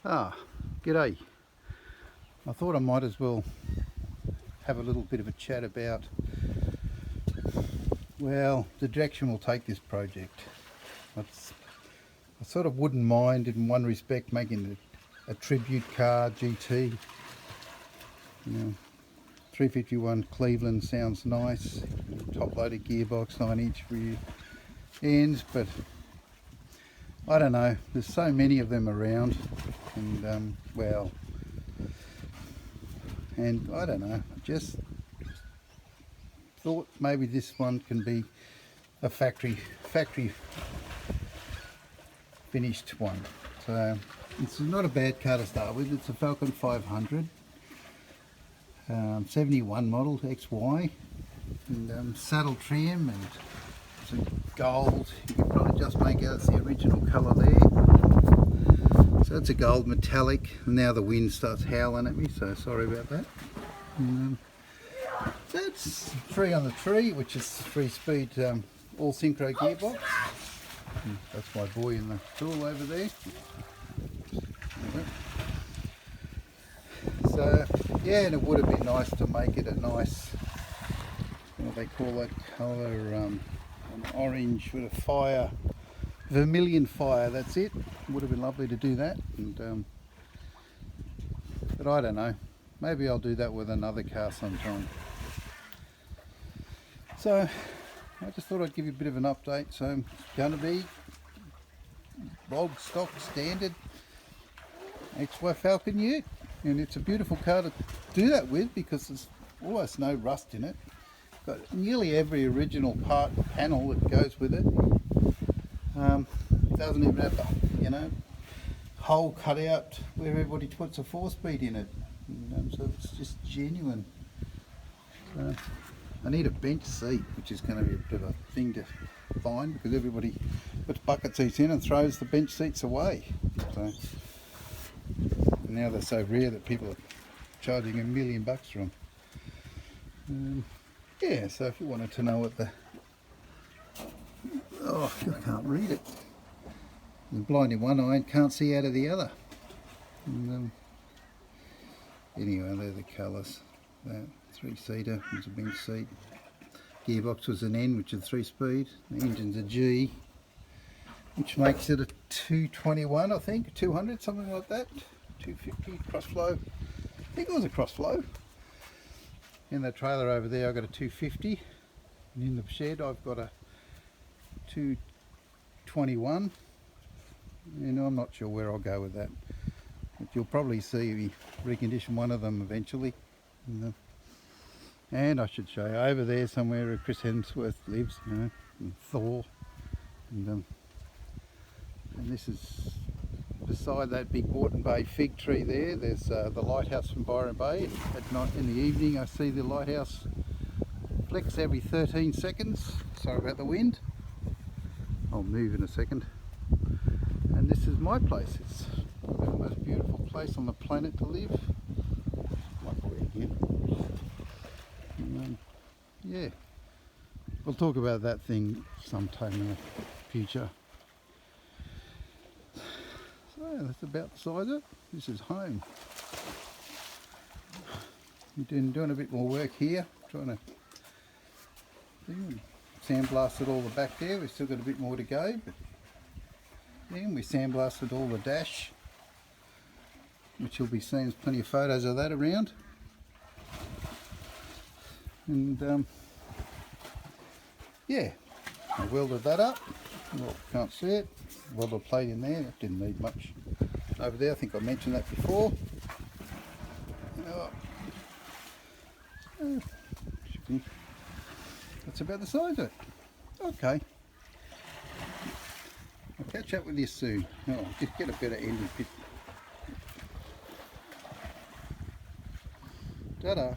G'day. I thought I might as well have a little bit of a chat about, well, the direction we'll take this project. I sort of wouldn't mind, in one respect, making a tribute car GT. You know, 351 Cleveland sounds nice, top-loaded gearbox, 9-inch rear ends, but I don't know, there's so many of them around, and well, and I don't know, I just thought maybe this one can be a factory finished one. So it's not a bad car to start with. It's a Falcon 500, 71 model XY, and saddle trim and some gold. You can probably just make out it's the original colour there. So it's a gold metallic. Now the wind starts howling at me, so sorry about that. That's 3 on the tree, which is 3-speed all synchro gearbox. And that's my boy in the tool over there. So yeah, and it would have been nice to make it a nice, what they call that colour, an orange with a fire, vermilion fire. That's it. Would have been lovely to do that, and but I don't know. Maybe I'll do that with another car sometime. So I just thought I'd give you a bit of an update. So it's going to be bog stock standard XY Falcon Ute, and it's a beautiful car to do that with because there's almost no rust in it. Got nearly every original part panel that goes with it. Doesn't even have a, you know, hole cut out where everybody puts a 4-speed in it. So it's just genuine. So I need a bench seat, which is going to be a bit of a thing to find because everybody puts bucket seats in and throws the bench seats away. So now they're so rare that people are charging $1 million for them. Yeah, so if you wanted to know what the, oh, I can't read it. I'm blind in one eye and can't see out of the other. And, anyway, they're the colours. That 3-seater was a bench seat. Gearbox was an N, which is 3-speed. The engine's a G, which makes it a 221, I think, 200, something like that. 250 crossflow. I think it was a crossflow. In the trailer over there, I've got a 250, and in the shed, I've got a 221. And I'm not sure where I'll go with that. But you'll probably see me recondition one of them eventually. And I should show you over there somewhere where Chris Hemsworth lives, you know, and Thor. And this is beside that big Moreton Bay fig tree there. There's the lighthouse from Byron Bay. At night, in the evening, I see the lighthouse flex every 13 seconds. Sorry about the wind. I'll move in a second. And this is my place. It's the most beautiful place on the planet to live. My boy again. And, yeah, we'll talk about that thing sometime in the future. So that's about the size of it. This is home. We're doing a bit more work here, trying to sandblasted all the back there. We've still got a bit more to go, but yeah, we sandblasted all the dash, which you'll be seeing plenty of photos of that around. And yeah, I welded that up. Well, can't see it. Welded a plate in there. That didn't need much over there. I think I mentioned that before. That's about the size of it. Okay. I'll catch up with you soon. Oh, just get a better ending picture. Ta-da.